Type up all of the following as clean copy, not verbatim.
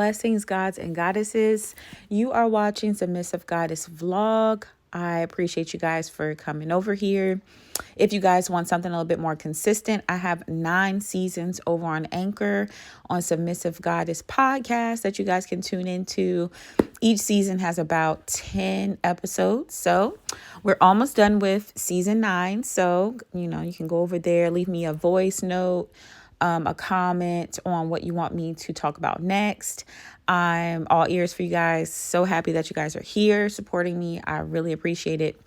blessings, gods and goddesses. You are watching Submissive Goddess Vlog. I appreciate you guys for coming over here. If you guys want something a little bit more consistent, I have 9 seasons over on Anchor on Submissive Goddess Podcast that you guys can tune into. Each season has about 10 episodes. So we're almost done with season 9. So, you can go over there, leave me a voice note, a comment on what you want me to talk about next. I'm all ears for you guys. So happy that you guys are here supporting me. I really appreciate it.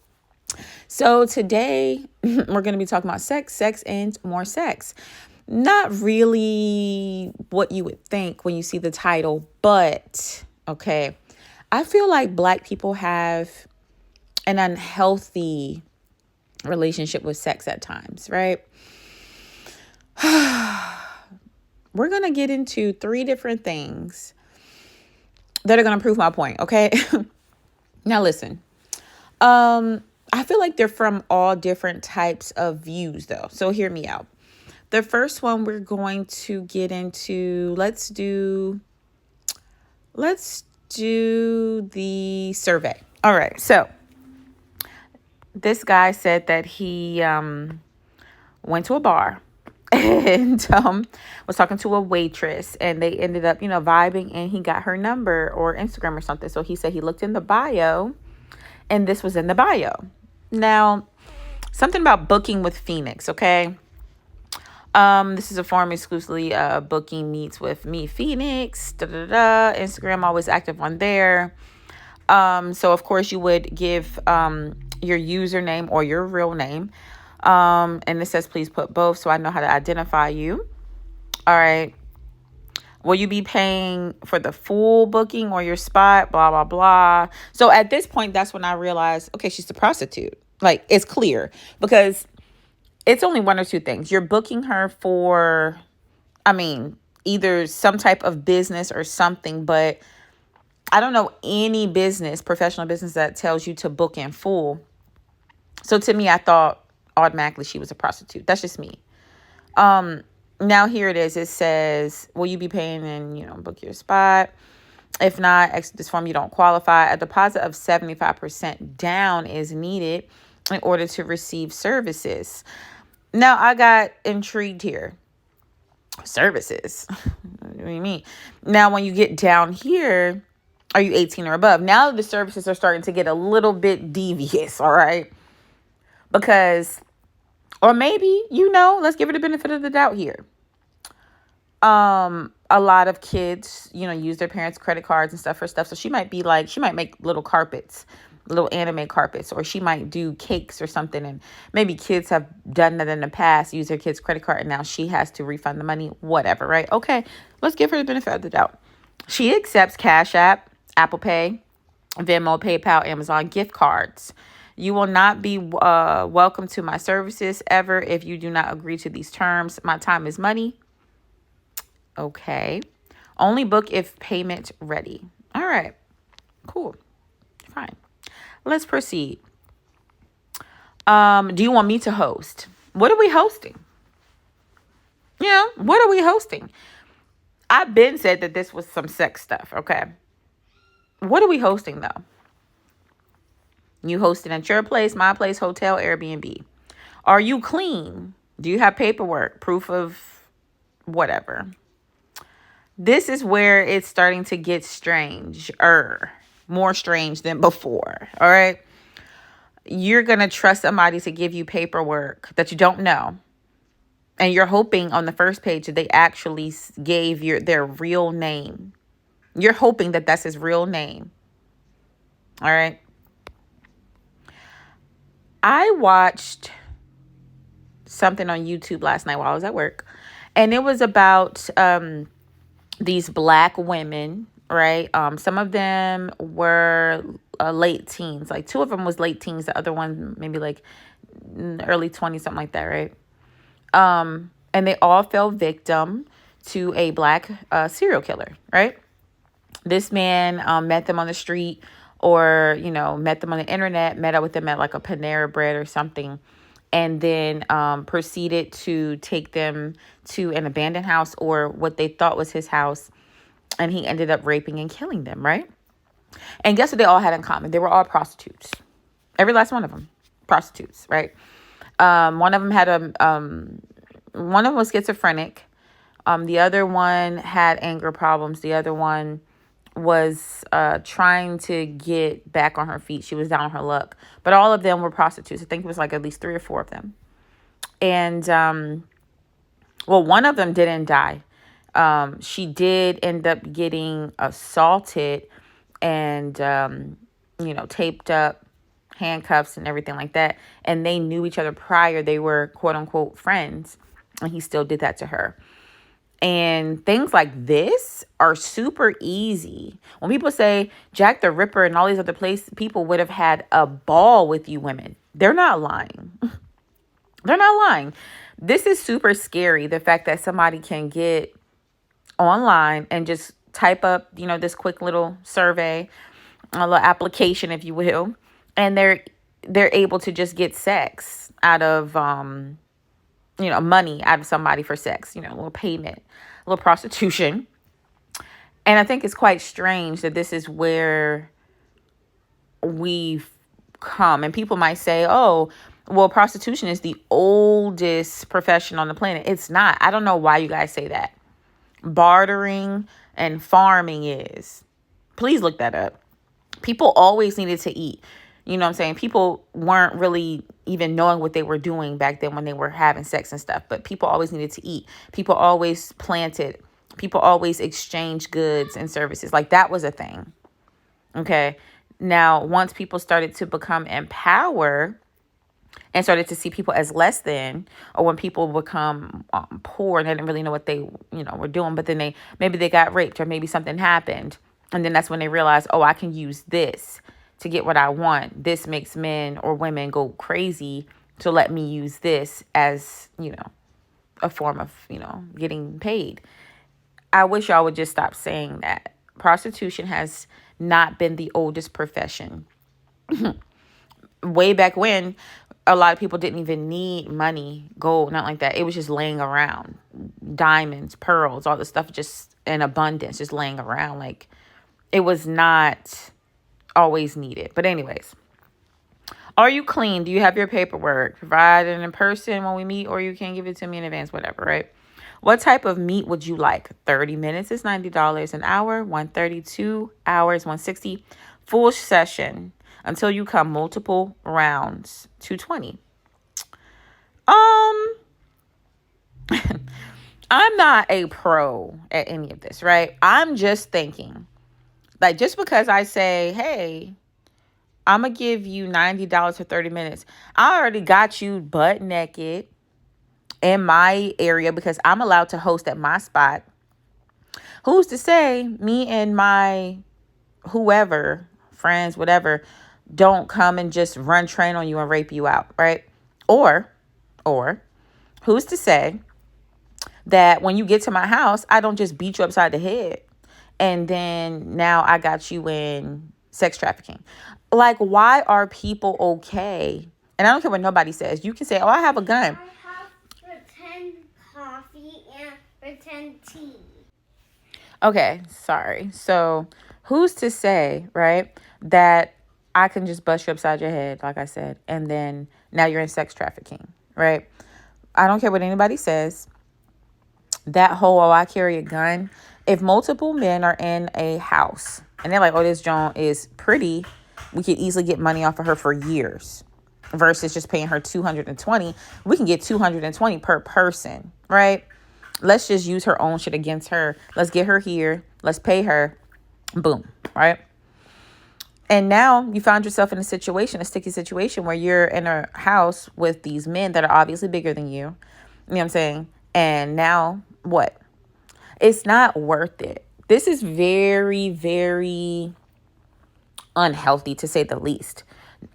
So today we're going to be talking about sex, and more sex. Not really what you would think when you see the title, but okay. I feel like Black people have an unhealthy relationship with sex at times, right? We're going to get into 3 different things that are going to prove my point, okay? Now listen. I feel like they're from all different types of views though. So hear me out. The first one we're going to get into, let's do the survey. All right. So this guy said that he went to a bar and was talking to a waitress, and they ended up, vibing, and he got her number or Instagram or something. So he said he looked in the bio, and this was in the bio. Now, something about booking with Phoenix, okay? This is a forum exclusively booking meets with me, Phoenix. Instagram always active on there. So of course you would give your username or your real name. And it says please put both so I know how to identify you. All right. Will you be paying for the full booking or your spot? Blah, blah, blah. So at this point, that's when I realized, okay, she's a prostitute. Like, it's clear because it's only one or two things. You're booking her for, either some type of business or something, but I don't know any business, professional business that tells you to book in full. So to me, I thought automatically she was a prostitute. That's just me. Now here it is. It says, will you be paying and, book your spot? If not, exit this form, you don't qualify. A deposit of 75% down is needed in order to receive services. Now I got intrigued here. Services? What do you mean? Now, when you get down here, are you 18 or above? Now the services are starting to get a little bit devious. All right. Because, or maybe, let's give it the benefit of the doubt here. A lot of kids, use their parents' credit cards and stuff for stuff. So she might make little carpets, little anime carpets, or she might do cakes or something. And maybe kids have done that in the past, use their kid's credit card, and now she has to refund the money, whatever, right? Okay, let's give her the benefit of the doubt. She accepts Cash App, Apple Pay, Venmo, PayPal, Amazon gift cards. You will not be welcome to my services ever if you do not agree to these terms. My time is money. Okay. Only book if payment ready. All right. Cool. Fine. Let's proceed. Do you want me to host? What are we hosting? What are we hosting? I've been said that this was some sex stuff. Okay. What are we hosting though? You hosting at your place, my place, hotel, Airbnb. Are you clean? Do you have paperwork, proof of whatever? This is where it's starting to get more strange than before. All right. You're going to trust somebody to give you paperwork that you don't know. And you're hoping on the first page that they actually gave their real name. You're hoping that that's his real name. All right. I watched something on YouTube last night while I was at work. And it was about these Black women, right? Some of them were late teens. Like 2 of them was late teens. The other one maybe like early 20s, something like that, right? And they all fell victim to a Black serial killer, right? This man met them on the street or, met them on the internet, met up with them at like a Panera Bread or something, and then proceeded to take them to an abandoned house or what they thought was his house and he ended up raping and killing them, right? And guess what they all had in common? They were all prostitutes. Every last one of them, prostitutes, right? One of them had one of them was schizophrenic. The other one had anger problems. The other one was trying to get back on her feet. She was down on her luck. But all of them were prostitutes. I think it was like at least 3 or 4 of them. And, well, one of them didn't die. She did end up getting assaulted and, taped up, handcuffs and everything like that. And they knew each other prior. They were quote unquote friends. And he still did that to her. And things like this are super easy. When people say Jack the Ripper and all these other people would have had a ball with you women, they're not lying. They're not lying. This is super scary. The fact that somebody can get online and just type up, this quick little survey, a little application, if you will, and they're able to just get sex out of, money out of somebody for sex, a little payment, a little prostitution. And I think it's quite strange that this is where we've come. And people might say, oh, well, prostitution is the oldest profession on the planet. It's not. I don't know why you guys say that. Bartering and farming is. Please look that up. People always needed to eat. You know what I'm saying? People weren't really even knowing what they were doing back then when they were having sex and stuff. But people always needed to eat. People always planted. People always exchanged goods and services. Like that was a thing. Okay. Now, once people started to become empowered and started to see people as less than, or when people become poor and they didn't really know what they, were doing, but then maybe they got raped or maybe something happened. And then that's when they realized, oh, I can use this to get what I want. This makes men or women go crazy. So let me use this as, a form of, getting paid. I wish y'all would just stop saying that. Prostitution has not been the oldest profession. Way back when, a lot of people didn't even need money, gold, not like that. It was just laying around. Diamonds, pearls, all this stuff just in abundance, just laying around. Like, it was not always needed. But anyways, are you clean? Do you have your paperwork? Provide it in person when we meet, or you can give it to me in advance, whatever, right? What type of meat would you like? 30 minutes is $90 an hour. 132 hours, 160. Full session until you come multiple rounds, 220. I'm not a pro at any of this, right? I'm just thinking, like, just because I say, hey, I'm going to give you $90 for 30 minutes. I already got you butt naked in my area because I'm allowed to host at my spot. Who's to say me and my whoever, friends, whatever, don't come and just run train on you and rape you out, right? Or who's to say that when you get to my house, I don't just beat you upside the head and then now I got you in sex trafficking. Like, why are people okay? And I don't care what nobody says. You can say, oh, I have a gun. I have pretend coffee and pretend tea. Okay, sorry. So who's to say, right, that I can just bust you upside your head, like I said, and then now you're in sex trafficking, right? I don't care what anybody says. That whole, oh, I carry a gun. If multiple men are in a house and they're like, oh, this joint is pretty, we could easily get money off of her for years versus just paying her $220. We can get $220 per person, right? Let's just use her own shit against her. Let's get her here. Let's pay her. Boom, right? And now you found yourself in a sticky situation where you're in a house with these men that are obviously bigger than you. You know what I'm saying? And now what? It's not worth it. This is very, very unhealthy, to say the least,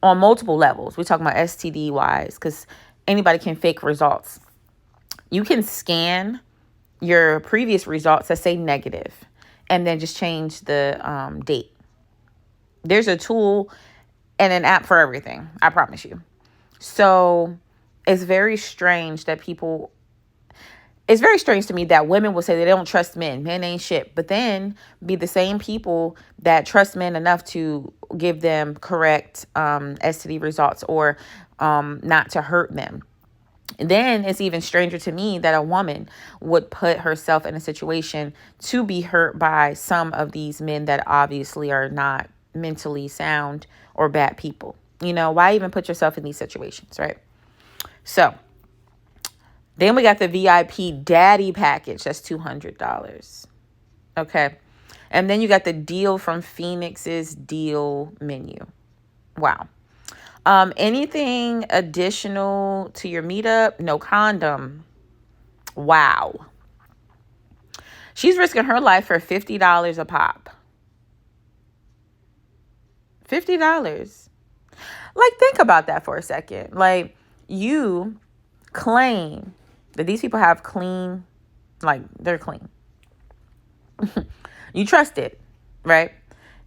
on multiple levels. We're talking about STD wise, because anybody can fake results. You can scan your previous results that say negative and then just change the date. There's a tool and an app for everything, I promise you. So it's very strange that people, it's very strange to me that women will say they don't trust men. Men ain't shit. But then be the same people that trust men enough to give them correct STD results or not to hurt them. And then it's even stranger to me that a woman would put herself in a situation to be hurt by some of these men that obviously are not mentally sound or bad people. You know, why even put yourself in these situations, right? So then we got the VIP daddy package. That's $200. Okay. And then you got the deal from Phoenix's deal menu. Wow. Anything additional to your meetup? No condom. Wow. She's risking her life for $50 a pop. $50. Like, think about that for a second. Like, you claim that these people have clean, like, they're clean. You trust it, right?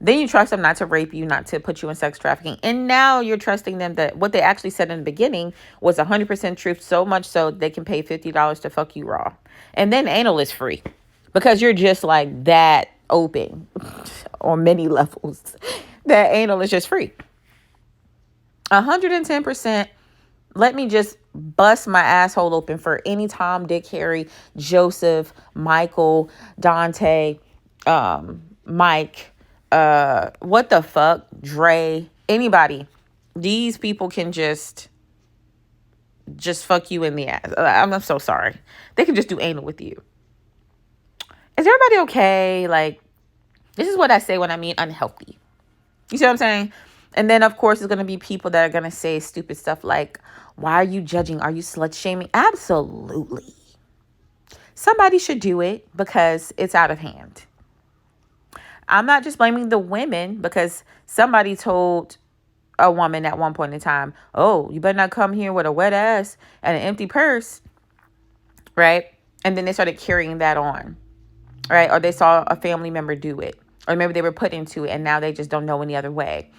Then you trust them not to rape you, not to put you in sex trafficking. And now you're trusting them that what they actually said in the beginning was 100% truth, so much so they can pay $50 to fuck you raw. And then anal is free because you're just like that open on many levels. That anal is just free. 110%. Let me just bust my asshole open for any Tom, Dick, Harry, Joseph, Michael, Dante, Mike, what the fuck, Dre, anybody. These people can just fuck you in the ass. I'm so sorry. They can just do anal with you. Is everybody okay? Like, this is what I say when I mean unhealthy. You see what I'm saying? And then, of course, there's going to be people that are going to say stupid stuff like, why are you judging? Are you slut shaming? Absolutely. Somebody should do it because it's out of hand. I'm not just blaming the women because somebody told a woman at one point in time, oh, you better not come here with a wet ass and an empty purse, right? And then they started carrying that on, right? Or they saw a family member do it, or maybe they were put into it and now they just don't know any other way.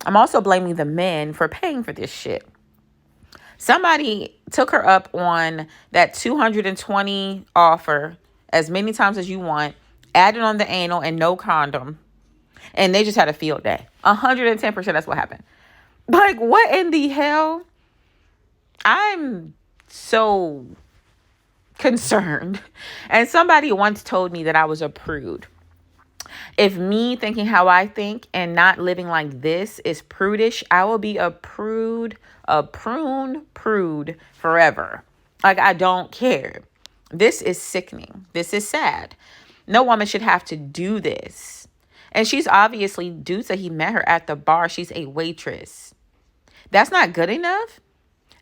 I'm also blaming the men for paying for this shit. Somebody took her up on that $220 offer as many times as you want, added on the anal and no condom, and they just had a field day. 110%, that's what happened. Like, what in the hell? I'm so concerned. And somebody once told me that I was a prude. If me thinking how I think and not living like this is prudish, I will be a prude, a prune prude forever. Like, I don't care. This is sickening. This is sad. No woman should have to do this. And she's obviously, dude said he met her at the bar. She's a waitress. That's not good enough.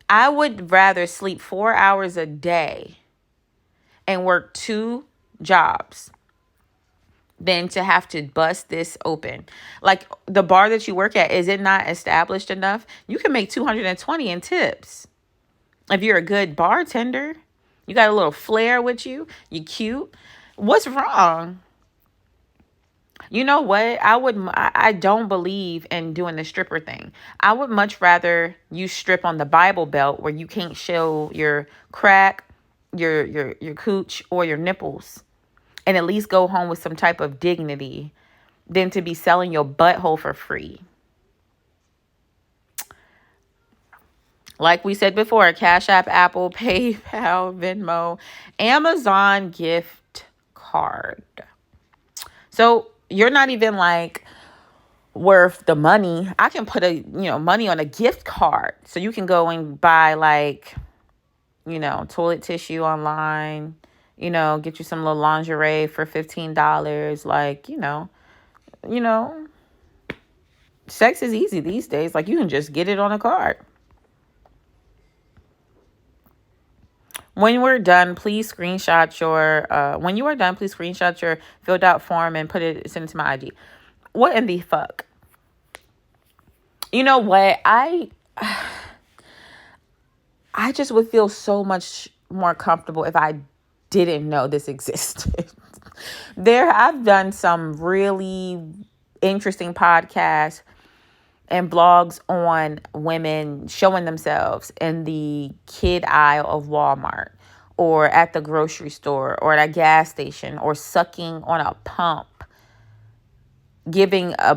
I would rather sleep 4 hours a day and work 2 jobs than to have to bust this open. Like, the bar that you work at, is it not established enough? You can make $220 in tips. If you're a good bartender, you got a little flair with you, you cute. What's wrong? You know what? I don't believe in doing the stripper thing. I would much rather you strip on the Bible Belt where you can't show your crack, your cooch, or your nipples, and at least go home with some type of dignity than to be selling your butthole for free. Like we said before, Cash App, Apple, PayPal, Venmo, Amazon gift card. So you're not even like worth the money. I can put money on a gift card. So you can go and buy like, toilet tissue online, get you some little lingerie for $15. Like, sex is easy these days. Like, you can just get it on a card. When we're done, please screenshot your filled out form and send it to my IG. What in the fuck? You know what? I just would feel so much more comfortable if I didn't know this existed. I've done some really interesting podcasts and blogs on women showing themselves in the kid aisle of Walmart, or at the grocery store or at a gas station or sucking on a pump, giving a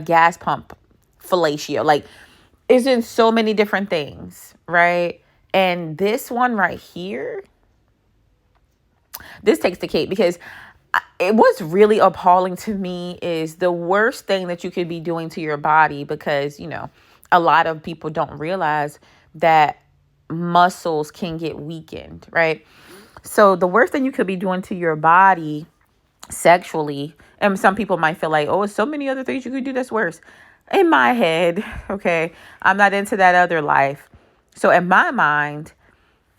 gas pump fellatio. Like, it's in so many different things, right? And this one right here, this takes the cake, because what's really appalling to me is the worst thing that you could be doing to your body, because, a lot of people don't realize that muscles can get weakened, right? So the worst thing you could be doing to your body sexually, and some people might feel like, oh, it's so many other things you could do that's worse. In my head, okay, I'm not into that other life. So in my mind,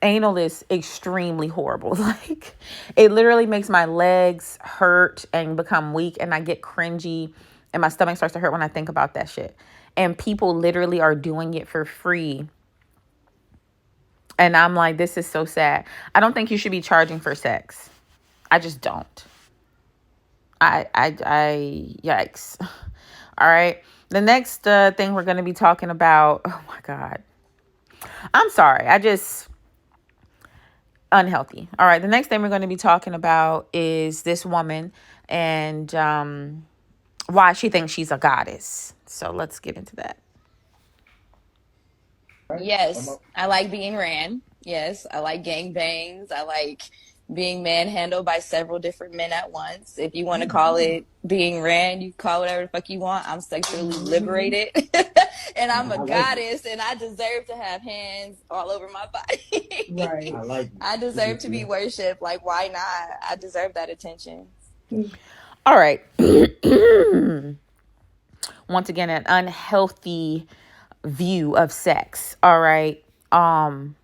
anal is extremely horrible. Like, it literally makes my legs hurt and become weak, and I get cringy, and my stomach starts to hurt when I think about that shit. And people literally are doing it for free. And I'm like, this is so sad. I don't think you should be charging for sex. I just don't. Yikes. All right. The next thing we're going to be talking about, oh my God. I'm sorry. Unhealthy. All right. The next thing we're going to be talking about is this woman and why she thinks she's a goddess. So let's get into that. Yes, I like being ran. Yes, I like gangbangs. I like being manhandled by several different men at once. If you want to call it being ran, you call whatever the fuck you want. I'm sexually liberated and I'm a goddess and I deserve to have hands all over my body. Right. I like it. I deserve to be worshipped. Like, why not? I deserve that attention. All right. Once again, an unhealthy view of sex. All right. I'm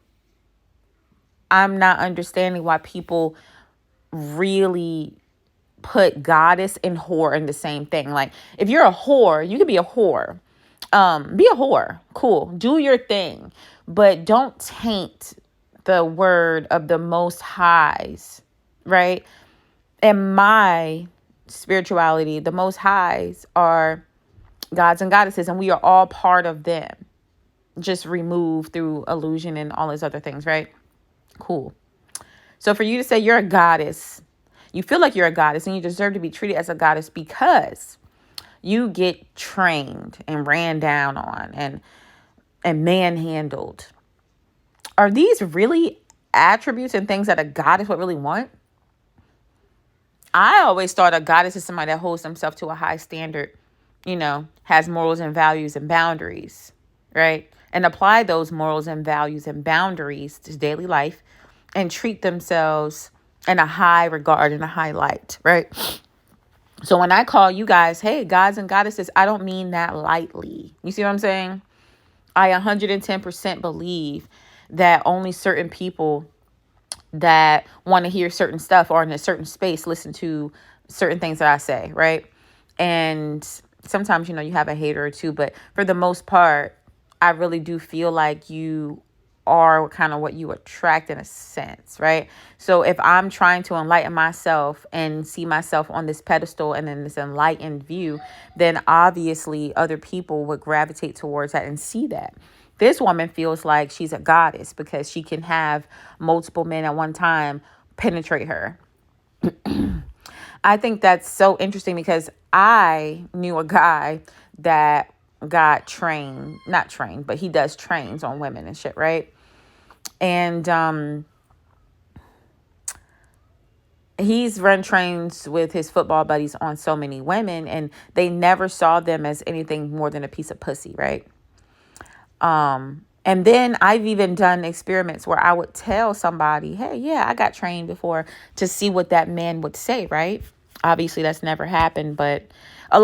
not understanding why people really put goddess and whore in the same thing. Like, if you're a whore, you can be a whore. Be a whore. Cool. Do your thing. But don't taint the word of the Most Highs, right? In my spirituality, the Most Highs are gods and goddesses, and we are all part of them, just removed through illusion and all those other things, right? Cool. So for you to say you're a goddess, you feel like you're a goddess and you deserve to be treated as a goddess because you get trained and ran down on and manhandled. Are these really attributes and things that a goddess would really want? I always thought a goddess is somebody that holds themselves to a high standard, has morals and values and boundaries, right? And apply those morals and values and boundaries to daily life and treat themselves in a high regard, in a high light, right? So when I call you guys, hey, gods and goddesses, I don't mean that lightly. You see what I'm saying? I 110% believe that only certain people that want to hear certain stuff or in a certain space listen to certain things that I say, right? And sometimes, you have a hater or two, but for the most part, I really do feel like you are kind of what you attract in a sense, right? So if I'm trying to enlighten myself and see myself on this pedestal and in this enlightened view, then obviously other people would gravitate towards that and see that. This woman feels like she's a goddess because she can have multiple men at one time penetrate her. I think that's so interesting because I knew a guy that got not trained, but he does trains on women and shit, right? And he's run trains with his football buddies on so many women, and they never saw them as anything more than a piece of pussy, right? And then I've even done experiments where I would tell somebody, hey, yeah, I got trained before, to see what that man would say, right? Obviously, that's never happened, but I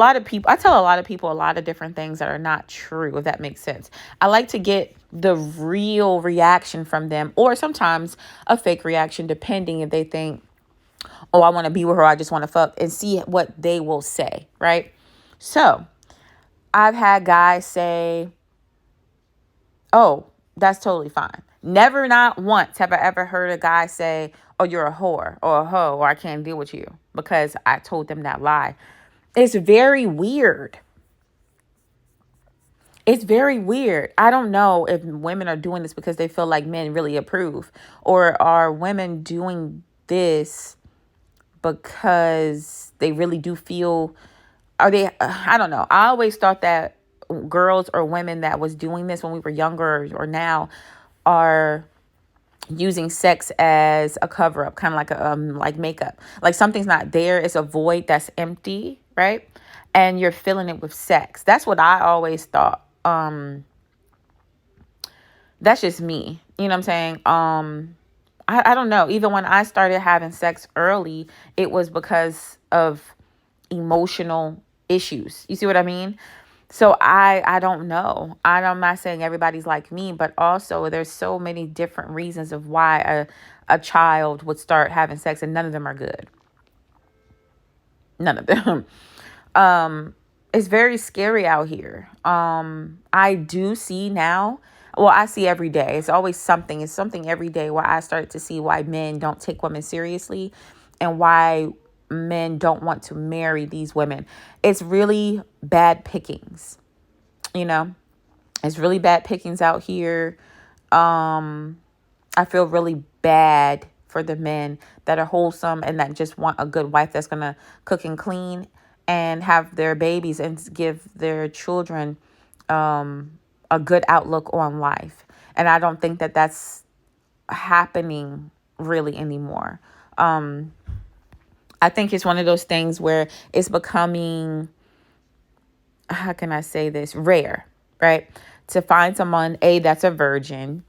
tell a lot of people a lot of different things that are not true, if that makes sense. I like to get the real reaction from them, or sometimes a fake reaction, depending if they think, oh, I want to be with her, I just want to fuck, and see what they will say, right? So I've had guys say, oh, that's totally fine. Never, not once have I ever heard a guy say, oh, you're a whore or a hoe or I can't deal with you because I told them that lie. It's very weird. It's very weird. I don't know if women are doing this because they feel like men really approve, or are women doing this because they really do feel, are they, I don't know. I always thought that girls or women that was doing this when we were younger or now are using sex as a cover up, kind of like makeup. Like something's not there, it's a void that's empty, right? And you're filling it with sex. That's what I always thought. That's just me. You know what I'm saying? I don't know. Even when I started having sex early, it was because of emotional issues. You see what I mean? So I don't know. I'm not saying everybody's like me, but also there's so many different reasons of why a child would start having sex, and none of them are good. None of them. It's very scary out here. I do see now. Well, I see every day. It's always something. It's something every day where I start to see why men don't take women seriously, and why men don't want to marry these women. It's really bad pickings. You know, it's really bad pickings out here. I feel really bad for the men that are wholesome and that just want a good wife that's going to cook and clean and have their babies and give their children a good outlook on life. And I don't think that that's happening really anymore. I think it's one of those things where it's becoming, how can I say this, rare, right? To find someone, A, that's a virgin,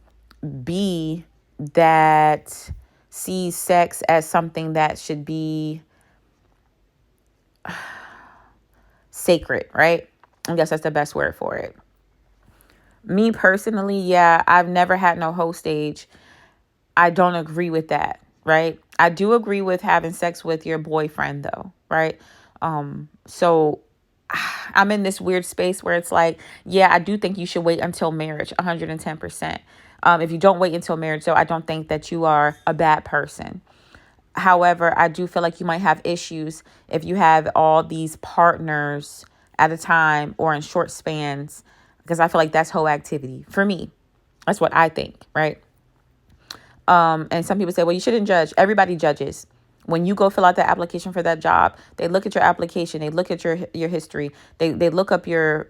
B, that sees sex as something that should be sacred, right? I guess that's the best word for it. Me personally, yeah, I've never had no whole stage. I don't agree with that, right? I do agree with having sex with your boyfriend though, right? So I'm in this weird space where it's like, yeah, I do think you should wait until marriage, 110%. If you don't wait until marriage, though, I don't think that you are a bad person. However, I do feel like you might have issues if you have all these partners at a time or in short spans, because I feel like that's whole activity for me. That's what I think, right? And some people say, well, you shouldn't judge. Everybody judges. When you go fill out the application for that job, they look at your application, they look at your history, they look up your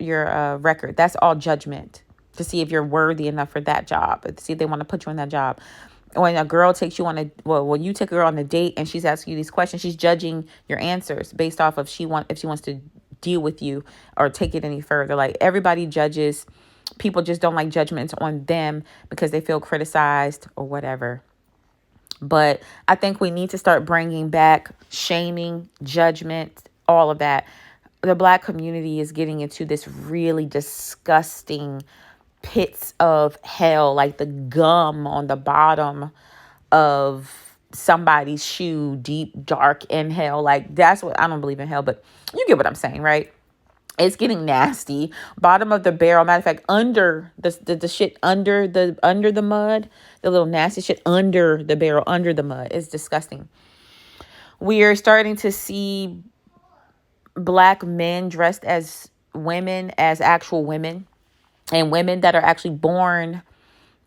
record. That's all judgment to see if you're worthy enough for that job, to see if they want to put you in that job. When a girl takes you on when you take a girl on a date and she's asking you these questions, she's judging your answers based off of if she wants to deal with you or take it any further. Like everybody judges. People just don't like judgments on them because they feel criticized or whatever. But I think we need to start bringing back shaming, judgment, all of that. The Black community is getting into this really disgusting pits of hell, like the gum on the bottom of somebody's shoe, deep, dark in hell. Like that's what, I don't believe in hell, but you get what I'm saying, right? It's getting nasty. Bottom of the barrel. Matter of fact, under the shit under the mud, the little nasty shit under the barrel, under the mud. It's disgusting. We are starting to see Black men dressed as women, as actual women, and women that are actually born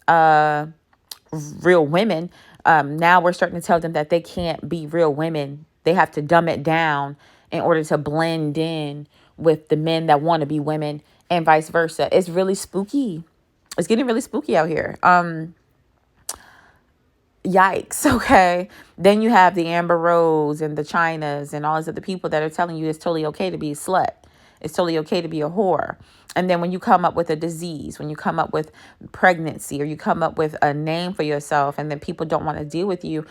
real women. Now we're starting to tell them that they can't be real women. They have to dumb it down in order to blend in with the men that want to be women, and vice versa. It's really spooky. It's getting really spooky out here. Yikes. Okay. Then you have the Amber Rose and the Chinas and all these other people that are telling you it's totally okay to be a slut. It's totally okay to be a whore. And then when you come up with a disease, when you come up with pregnancy, or you come up with a name for yourself, and then people don't want to deal with you,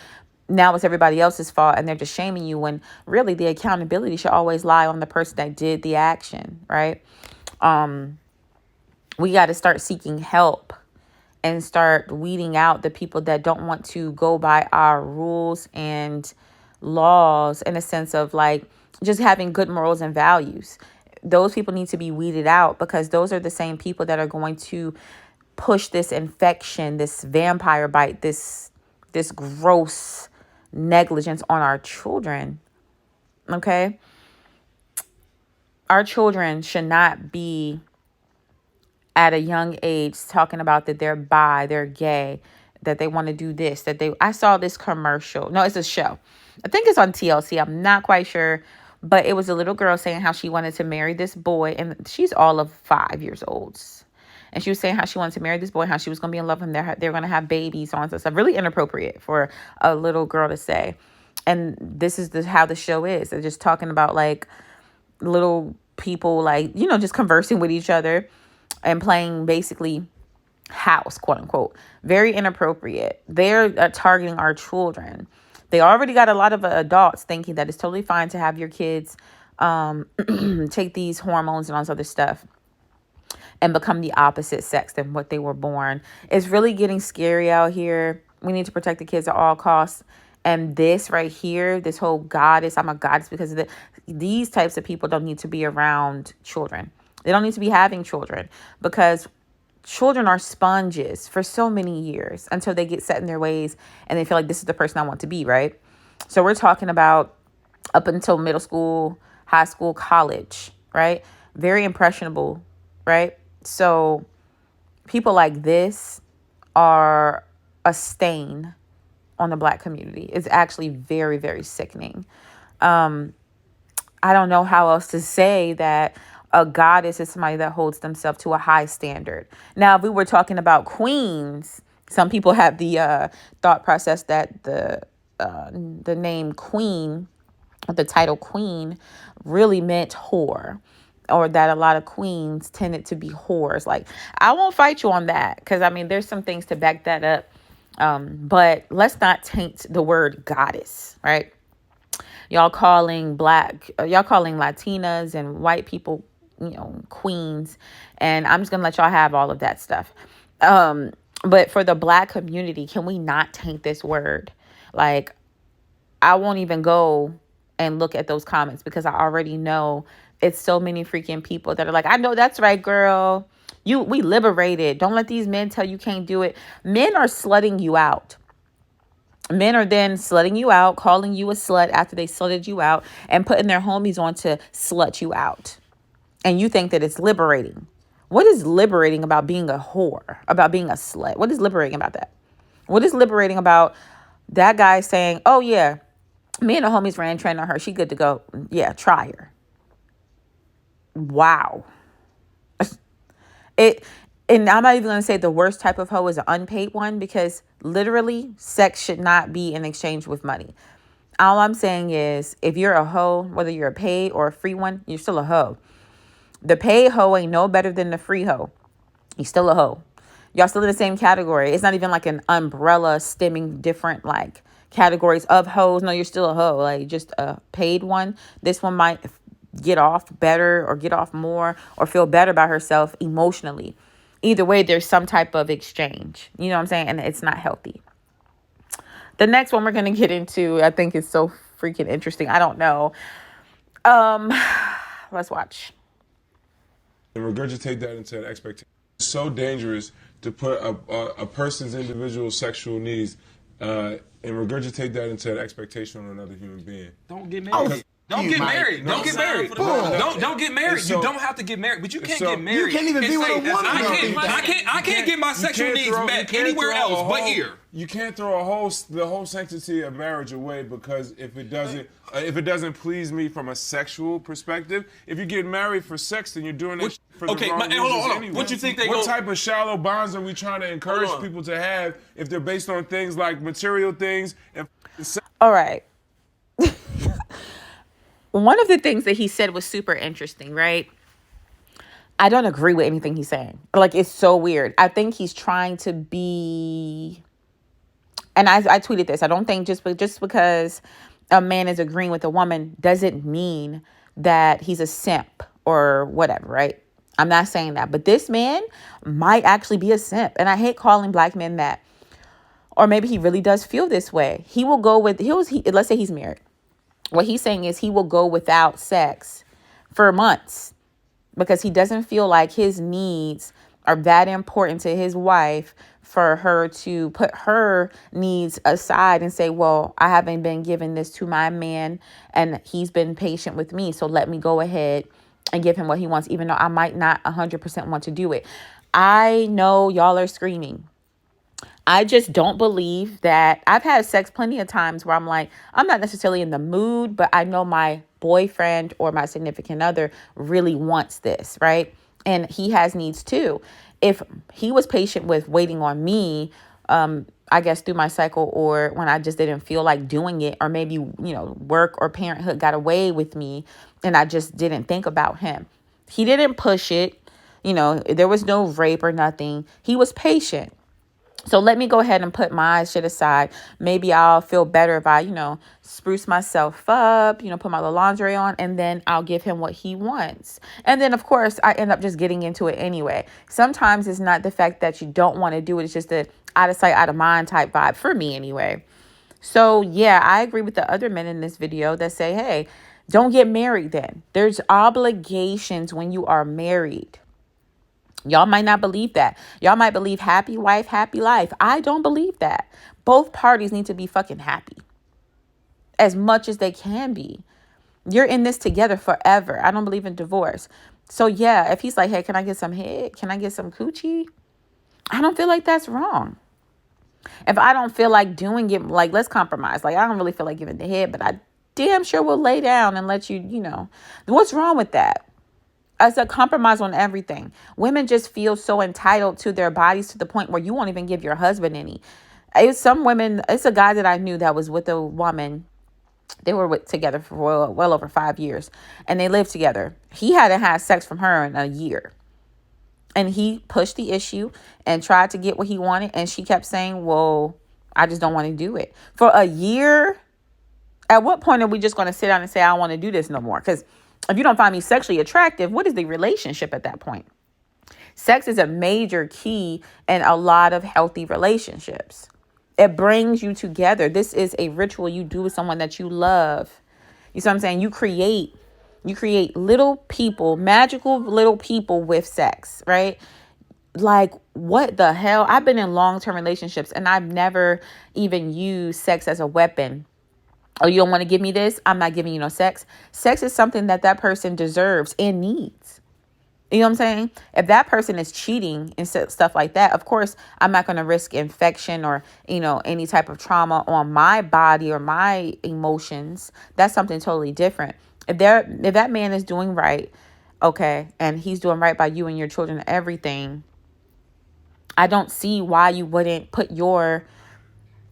now it's everybody else's fault and they're just shaming you, when really the accountability should always lie on the person that did the action, right? We got to start seeking help and start weeding out the people that don't want to go by our rules and laws, in a sense of like just having good morals and values. Those people need to be weeded out, because those are the same people that are going to push this infection, this vampire bite, this gross negligence on our children. Okay? Our children should not be at a young age talking about that they're bi, they're gay, that they want to do this, I saw this commercial. No, it's a show. I think it's on TLC. I'm not quite sure. But it was a little girl saying how she wanted to marry this boy. And she's all of 5 years old. And she was saying how she wanted to marry this boy, how she was going to be in love with him. They're going to have babies, on stuff. Really inappropriate for a little girl to say. And this is how the show is. They're just talking about like little people, like, you know, just conversing with each other and playing basically house, quote unquote. Very inappropriate. They're targeting our children. They already got a lot of adults thinking that it's totally fine to have your kids take these hormones and all this other stuff and become the opposite sex than what they were born. It's really getting scary out here. We need to protect the kids at all costs. And this right here, this whole goddess, I'm a goddess because of these types of people don't need to be around children. They don't need to be having children because children are sponges for so many years until they get set in their ways and they feel like this is the person I want to be, right? So we're talking about up until middle school, high school, college, right? Very impressionable, right? So people like this are a stain on the Black community. It's actually very, very sickening. I don't know how else to say that a goddess is somebody that holds themselves to a high standard. Now, if we were talking about queens, some people have the thought process that the name queen, the title queen, really meant whore, or that a lot of queens tended to be whores. Like, I won't fight you on that because, I mean, there's some things to back that up. But let's not taint the word goddess, right? Y'all calling Latinas and white people, you know, queens. And I'm just going to let y'all have all of that stuff. But for the Black community, can we not taint this word? Like, I won't even go and look at those comments because I already know it's so many freaking people that are like, I know that's right, girl. We liberated. Don't let these men tell you can't do it. Men are slutting you out. Men are then slutting you out, calling you a slut after they slutted you out and putting their homies on to slut you out. And you think that it's liberating. What is liberating about being a whore, about being a slut? What is liberating about that? What is liberating about that guy saying, oh, yeah, me and the homies ran train on her. She good to go. Yeah, try her. Wow. And I'm not even going to say the worst type of hoe is an unpaid one because literally sex should not be in exchange with money. All I'm saying is if you're a hoe, whether you're a paid or a free one, you're still a hoe. The paid hoe ain't no better than the free hoe. You're still a hoe. Y'all still in the same category. It's not even like an umbrella stemming different like categories of hoes. No, you're still a hoe. Like just a paid one. This one might get off better or get off more or feel better about herself emotionally. Either way, there's some type of exchange. You know what I'm saying? And it's not healthy. The next one we're going to get into, I think is so freaking interesting. I don't know. Let's watch. And regurgitate that into an expectation. It's so dangerous to put a person's individual sexual needs and regurgitate that into an expectation on another human being. Don't get married. Don't get married. Don't get married. Don't get married. You don't have to get married, but you can't get married. You can't even be with a woman. I can't get my sexual needs met anywhere else but here. You can't throw the whole sanctity of marriage away because if it doesn't please me from a sexual perspective, if you get married for sex, then you're doing it for the wrong reasons anyway. What you think What type of shallow bonds are we trying to encourage people to have if they're based on things like material things? All right. One of the things that he said was super interesting, right? I don't agree with anything he's saying. Like, it's so weird. I think he's trying to be... And I tweeted this. I don't think just because a man is agreeing with a woman doesn't mean that he's a simp or whatever, right? I'm not saying that. But this man might actually be a simp. And I hate calling Black men that. Or maybe he really does feel this way. He will go with... let's say he's married. What he's saying is he will go without sex for months because he doesn't feel like his needs are that important to his wife for her to put her needs aside and say, well, I haven't been giving this to my man and he's been patient with me. So let me go ahead and give him what he wants, even though I might not 100% want to do it. I know y'all are screaming. I just don't believe that. I've had sex plenty of times where I'm like, I'm not necessarily in the mood, but I know my boyfriend or my significant other really wants this, right? And he has needs too. If he was patient with waiting on me, I guess through my cycle, or when I just didn't feel like doing it, or maybe, work or parenthood got away with me and I just didn't think about him. He didn't push it. There was no rape or nothing. He was patient. So let me go ahead and put my shit aside. Maybe I'll feel better if I, spruce myself up, put my little lingerie on, and then I'll give him what he wants. And then, of course, I end up just getting into it anyway. Sometimes it's not the fact that you don't want to do it. It's just the out of sight, out of mind type vibe for me anyway. So, yeah, I agree with the other men in this video that say, hey, don't get married then. There's obligations when you are married. Y'all might not believe that. Y'all might believe happy wife, happy life. I don't believe that. Both parties need to be fucking happy as much as they can be. You're in this together forever. I don't believe in divorce. So yeah, if he's like, hey, can I get some head? Can I get some coochie? I don't feel like that's wrong. If I don't feel like doing it, like, let's compromise. Like, I don't really feel like giving the head, but I damn sure will lay down and let you, what's wrong with that? It's a compromise on everything. Women just feel so entitled to their bodies to the point where you won't even give your husband any. It's a guy that I knew that was with a woman. They were together for well over 5 years, and they lived together. He hadn't had sex from her in a year. And he pushed the issue and tried to get what he wanted. And she kept saying, well, I just don't want to do it. For a year, at what point are we just going to sit down and say, I don't want to do this no more? Because if you don't find me sexually attractive, what is the relationship at that point? Sex is a major key in a lot of healthy relationships. It brings you together. This is a ritual you do with someone that you love. You see what I'm saying? You create little people, magical little people with sex, right? Like, what the hell? I've been in long-term relationships and I've never even used sex as a weapon. Oh, you don't want to give me this? I'm not giving you no sex. Sex is something that person deserves and needs. You know what I'm saying? If that person is cheating and stuff like that, of course, I'm not going to risk infection or, any type of trauma on my body or my emotions. That's something totally different. If that man is doing right, okay, and he's doing right by you and your children and everything, I don't see why you wouldn't put your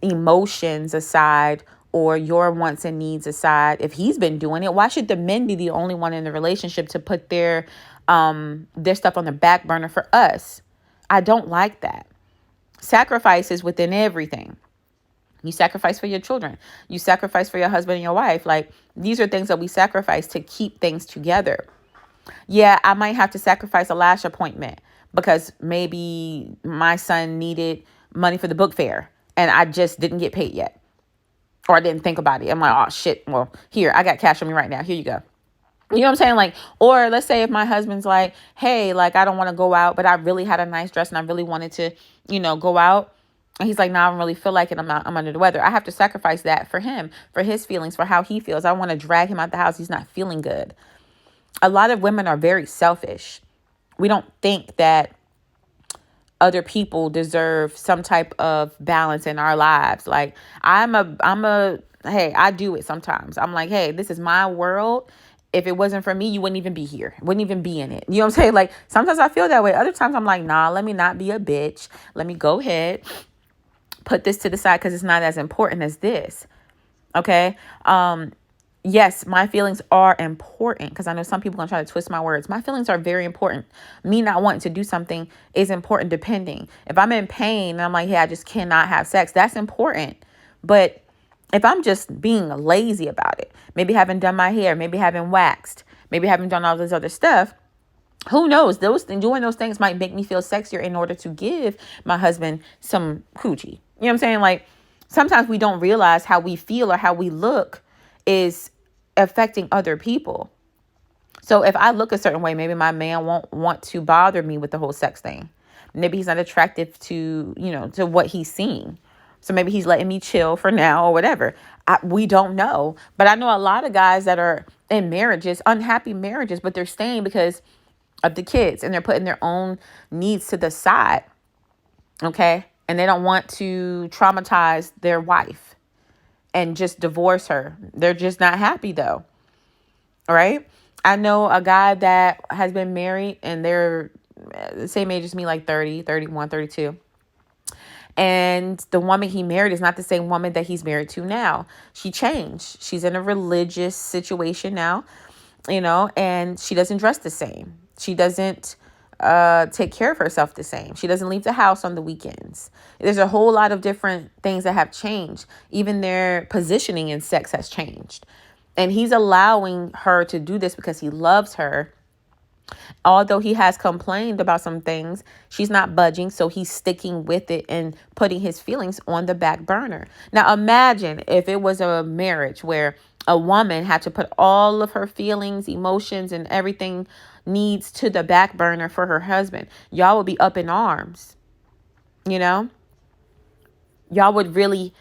emotions aside or your wants and needs aside. If he's been doing it, why should the men be the only one in the relationship to put their stuff on the back burner for us? I don't like that. Sacrifice is within everything. You sacrifice for your children. You sacrifice for your husband and your wife. Like, these are things that we sacrifice to keep things together. Yeah, I might have to sacrifice a lash appointment because maybe my son needed money for the book fair and I just didn't get paid yet. Or I didn't think about it. I'm like, oh shit. Well, here, I got cash on me right now. Here you go. You know what I'm saying? Like, or let's say if my husband's like, hey, like, I don't want to go out, but I really had a nice dress and I really wanted to, go out. And he's like, no, I don't really feel like it. I'm under the weather. I have to sacrifice that for him, for his feelings, for how he feels. I want to drag him out the house. He's not feeling good. A lot of women are very selfish. We don't think that other people deserve some type of balance in our lives. Like, hey, I do it sometimes. I'm like, hey, this is my world. If it wasn't for me, you wouldn't even be here. Wouldn't even be in it. You know what I'm saying? Like, sometimes I feel that way. Other times I'm like, nah, let me not be a bitch. Let me go ahead, put this to the side because it's not as important as this. Okay. Yes, my feelings are important because I know some people are going to try to twist my words. My feelings are very important. Me not wanting to do something is important depending. If I'm in pain and I'm like, hey, I just cannot have sex, that's important. But if I'm just being lazy about it, maybe haven't done my hair, maybe haven't waxed, maybe haven't done all this other stuff, who knows? Doing those things might make me feel sexier in order to give my husband some coochie. You know what I'm saying? Like, sometimes we don't realize how we feel or how we look is affecting other people. So if I look a certain way, maybe my man won't want to bother me with the whole sex thing. Maybe he's not attractive to, to what he's seeing. So maybe he's letting me chill for now or whatever. We don't know. But I know a lot of guys that are in marriages, unhappy marriages, but they're staying because of the kids, and they're putting their own needs to the side. Okay. And they don't want to traumatize their wife and just divorce her. They're just not happy though. All right. I know a guy that has been married and they're the same age as me, like 30, 31, 32. And the woman he married is not the same woman that he's married to now. She changed. She's in a religious situation now, and she doesn't dress the same. She doesn't take care of herself the same. She doesn't leave the house on the weekends. There's a whole lot of different things that have changed. Even their positioning in sex has changed. And he's allowing her to do this because he loves her. Although he has complained about some things, she's not budging. So he's sticking with it and putting his feelings on the back burner. Now, imagine if it was a marriage where a woman had to put all of her feelings, emotions, and everything needs to the back burner for her husband. Y'all would be up in arms. Y'all would really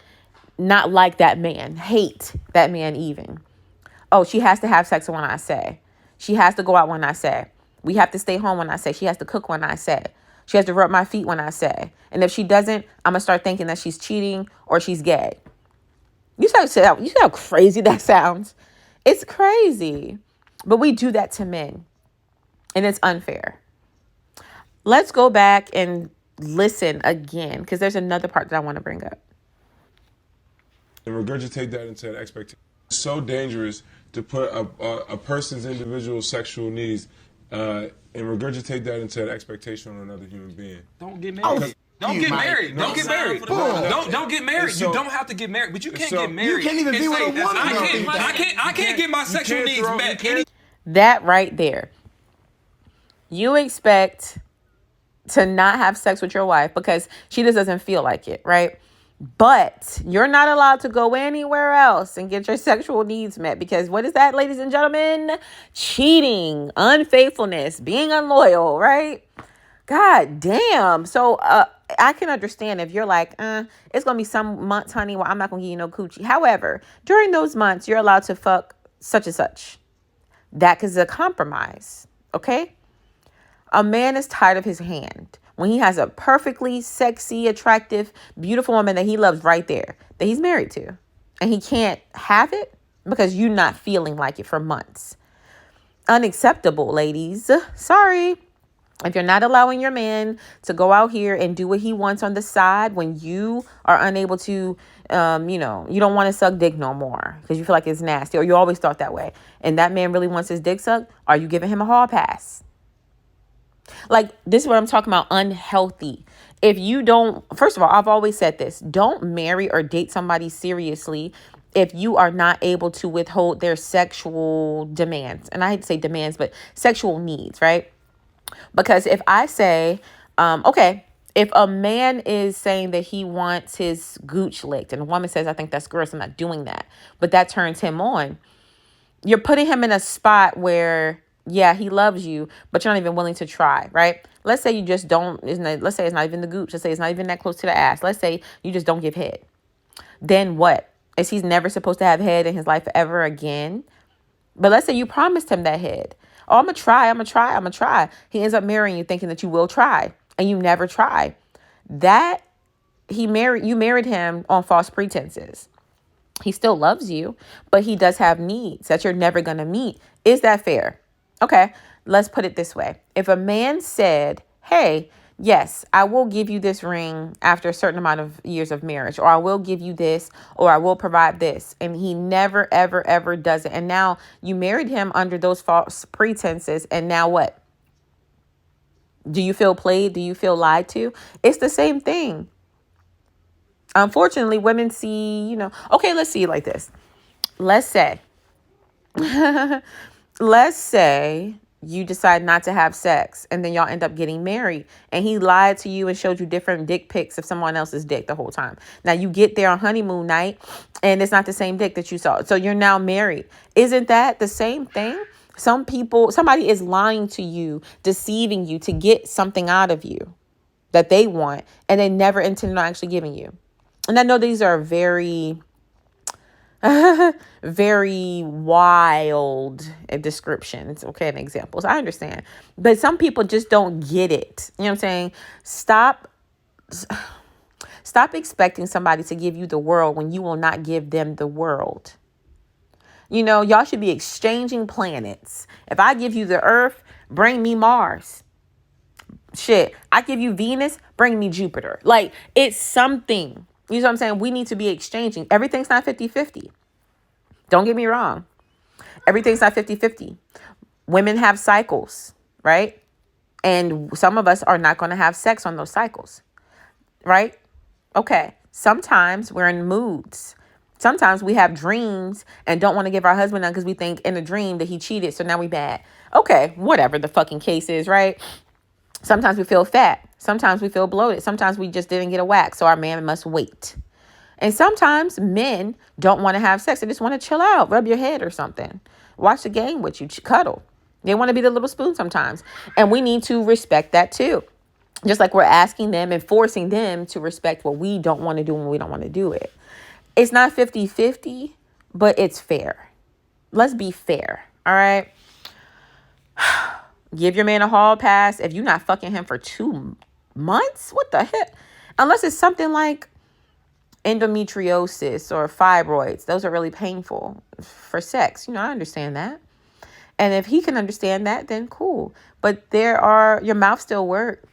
not like that man, hate that man even. Oh, she has to have sex when I say. She has to go out when I say. We have to stay home when I say. She has to cook when I say. She has to rub my feet when I say. And if she doesn't, I'm going to start thinking that she's cheating or she's gay. You see how crazy that sounds? It's crazy. But we do that to men. And it's unfair. Let's go back and listen again, because there's another part that I want to bring up. And regurgitate that into an expectation. It's so dangerous to put a person's individual sexual needs and regurgitate that into an expectation on another human being. Don't get married. Don't get married. Don't get married. Don't get married. You don't have to get married, but you can't get married. You can't even be with a woman. I can't get my sexual needs met. That right there. You expect to not have sex with your wife because she just doesn't feel like it, right? But you're not allowed to go anywhere else and get your sexual needs met, because what is that, ladies and gentlemen? Cheating, unfaithfulness, being unloyal, right? God damn. So I can understand if you're like, it's going to be some months, honey, where I'm not going to give you no coochie. However, during those months, you're allowed to fuck such and such. That is a compromise, okay? A man is tired of his hand when he has a perfectly sexy, attractive, beautiful woman that he loves right there, that he's married to, and he can't have it because you're not feeling like it for months. Unacceptable, ladies. Sorry. If you're not allowing your man to go out here and do what he wants on the side when you are unable to, you don't want to suck dick no more because you feel like it's nasty, or you always thought that way, and that man really wants his dick sucked, are you giving him a hall pass? Like, this is what I'm talking about, unhealthy. If you don't, first of all, I've always said this, don't marry or date somebody seriously if you are not able to withhold their sexual demands. And I hate to say demands, but sexual needs, right? Because if I say, if a man is saying that he wants his gooch licked and a woman says, I think that's gross, I'm not doing that, but that turns him on, you're putting him in a spot where, yeah, he loves you, but you're not even willing to try, right? Let's say you just don't, let's say it's not even the gooch. Let's say it's not even that close to the ass. Let's say you just don't give head. Then what? Is he's never supposed to have head in his life ever again? But let's say you promised him that head. Oh, I'm going to try. He ends up marrying you thinking that you will try, and you never try. You married him on false pretenses. He still loves you, but he does have needs that you're never going to meet. Is that fair? Okay, let's put it this way. If a man said, hey, yes, I will give you this ring after a certain amount of years of marriage, or I will give you this, or I will provide this, and he never, ever, ever does it. And now you married him under those false pretenses. And now what? Do you feel played? Do you feel lied to? It's the same thing. Unfortunately, women see, okay, let's see it like this. Let's say you decide not to have sex, and then y'all end up getting married, and he lied to you and showed you different dick pics of someone else's dick the whole time. Now you get there on honeymoon night and it's not the same dick that you saw. So you're now married. Isn't that the same thing? Somebody is lying to you, deceiving you to get something out of you that they want, and they never intended on actually giving you. And I know these are very very wild descriptions, okay, and examples. I understand. But some people just don't get it. You know what I'm saying? Stop expecting somebody to give you the world when you will not give them the world. You know, y'all should be exchanging planets. If I give you the Earth, bring me Mars. Shit, I give you Venus, bring me Jupiter. Like, it's something. You know what I'm saying? We need to be exchanging. Everything's not 50-50. Don't get me wrong. Everything's not 50-50. Women have cycles, right? And some of us are not going to have sex on those cycles, right? Okay. Sometimes we're in moods. Sometimes we have dreams and don't want to give our husband none because we think in a dream that he cheated. So now we bad. Okay. Whatever the fucking case is, right? Sometimes we feel fat. Sometimes we feel bloated. Sometimes we just didn't get a wax. So our man must wait. And sometimes men don't want to have sex. They just want to chill out, rub your head or something. Watch the game with you, cuddle. They want to be the little spoon sometimes. And we need to respect that too. Just like we're asking them and forcing them to respect what we don't want to do when we don't want to do it. It's not 50-50, but it's fair. Let's be fair. All right. Give your man a hall pass. If you're not fucking him for 2 months, what the heck? Unless it's something like endometriosis or fibroids. Those are really painful for sex. You know, I understand that. And if he can understand that, then cool. But your mouth still works.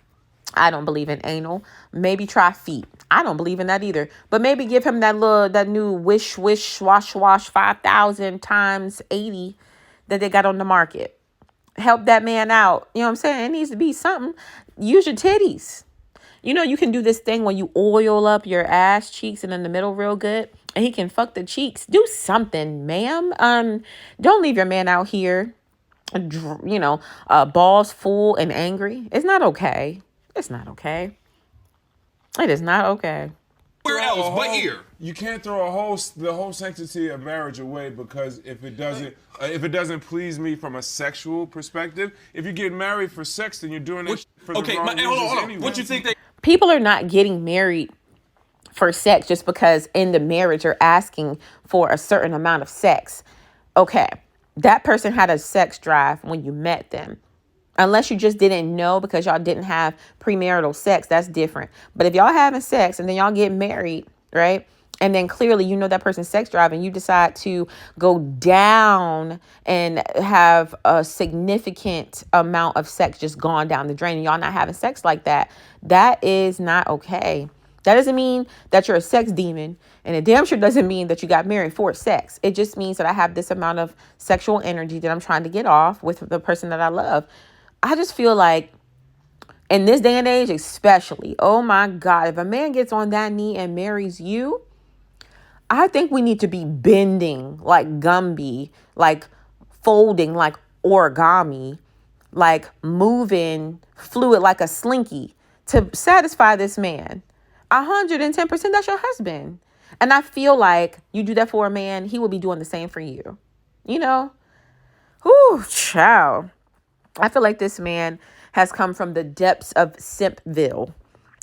I don't believe in anal. Maybe try feet. I don't believe in that either. But maybe give him that new wish, swash, 5,000 times 80 that they got on the market. Help that man out. You know what I'm saying? It needs to be something. Use your titties. You know, you can do this thing when you oil up your ass cheeks and in the middle real good. And he can fuck the cheeks. Do something, ma'am. Don't leave your man out here, balls full and angry. It's not okay. It's not okay. It is not okay. Where else but here? You can't throw the whole sanctity of marriage away because if it doesn't please me from a sexual perspective, if you get married for sex, then you're doing it for the wrong reasons hold on. anyway. What you think People are not getting married for sex just because in the marriage you're asking for a certain amount of sex. Okay, that person had a sex drive when you met them. Unless you just didn't know because y'all didn't have premarital sex, that's different. But if y'all having sex and then y'all get married, right? And then clearly you know that person's sex drive and you decide to go down and have a significant amount of sex just gone down the drain and y'all not having sex like that, that is not okay. That doesn't mean that you're a sex demon, and it damn sure doesn't mean that you got married for sex. It just means that I have this amount of sexual energy that I'm trying to get off with the person that I love. I just feel like in this day and age, especially, oh my God, if a man gets on that knee and marries you, I think we need to be bending like Gumby, like folding like origami, like moving fluid like a slinky to satisfy this man. 110%, that's your husband. And I feel like you do that for a man, he will be doing the same for you. You know? Whew, child. I feel like this man has come from the depths of Simpville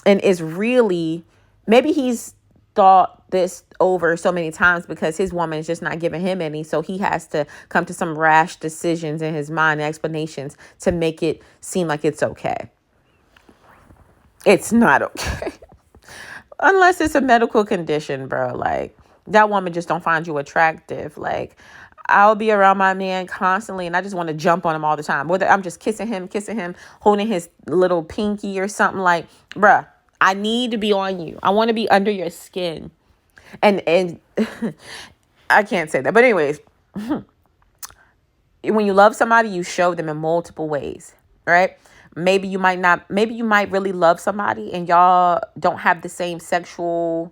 and is really, maybe he's thought this over so many times because his woman is just not giving him any. So he has to come to some rash decisions in his mind, explanations to make it seem like it's okay. It's not okay. Unless it's a medical condition, bro. Like, that woman just don't find you attractive. Like, I'll be around my man constantly and I just want to jump on him all the time. Whether I'm just kissing him, holding his little pinky or something, like, bruh, I need to be on you. I want to be under your skin. And I can't say that. But anyways, when you love somebody, you show them in multiple ways, right? Maybe you might really love somebody and y'all don't have the same sexual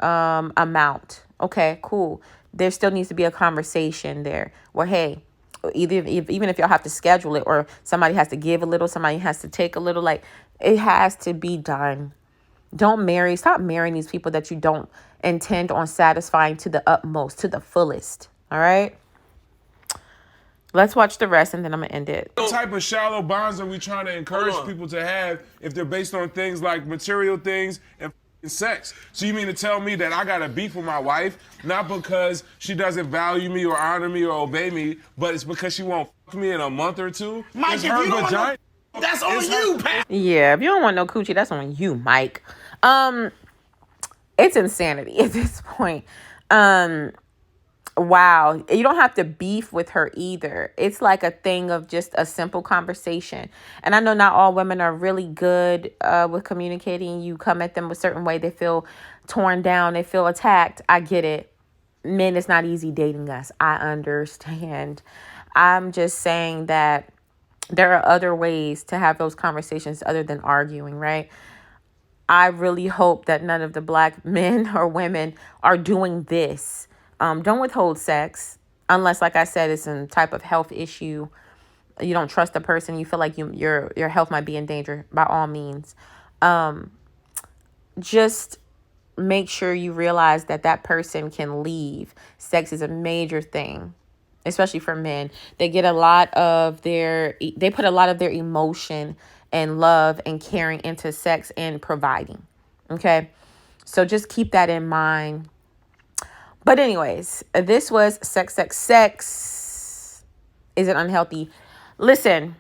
amount. Okay, cool. There still needs to be a conversation there where, hey, even if y'all have to schedule it or somebody has to give a little, somebody has to take a little, like, it has to be done. Stop marrying these people that you don't intend on satisfying to the utmost, to the fullest. All right. Let's watch the rest and then I'm going to end it. What type of shallow bonds are we trying to encourage people to have if they're based on things like material things and sex. So you mean to tell me that I got a beef with my wife, not because she doesn't value me or honor me or obey me, but it's because she won't fuck me in a month or two? Mike, It's if her you don't vagina. want that's on you, Pat. Yeah, if you don't want no coochie, that's on you, Mike. It's insanity at this point. Wow. You don't have to beef with her either. It's like a thing of just a simple conversation. And I know not all women are really good with communicating. You come at them a certain way, they feel torn down, they feel attacked. I get it. Men, it's not easy dating us. I understand. I'm just saying that there are other ways to have those conversations other than arguing, right? I really hope that none of the black men or women are doing this. Don't withhold sex unless, like I said, it's some type of health issue. You don't trust the person. You feel like your health might be in danger. By all means, just make sure you realize that that person can leave. Sex is a major thing, especially for men. They put a lot of their emotion and love and caring into sex and providing. Okay. So just keep that in mind. But anyways, this was sex. Is it unhealthy? Listen,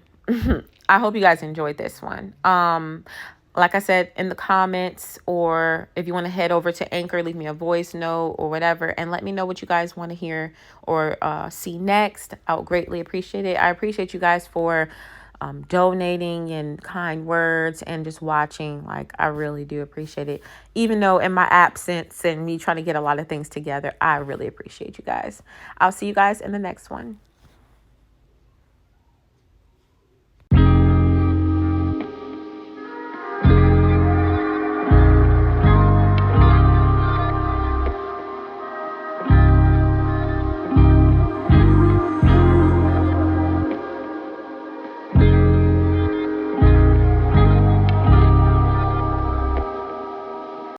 I hope you guys enjoyed this one. Like I said, in the comments, or if you want to head over to Anchor, leave me a voice note or whatever, and let me know what you guys want to hear or see next. I would greatly appreciate it. I appreciate you guys for donating and kind words and just watching. Like, I really do appreciate it. Even though in my absence and me trying to get a lot of things together, I really appreciate you guys. I'll see you guys in the next one.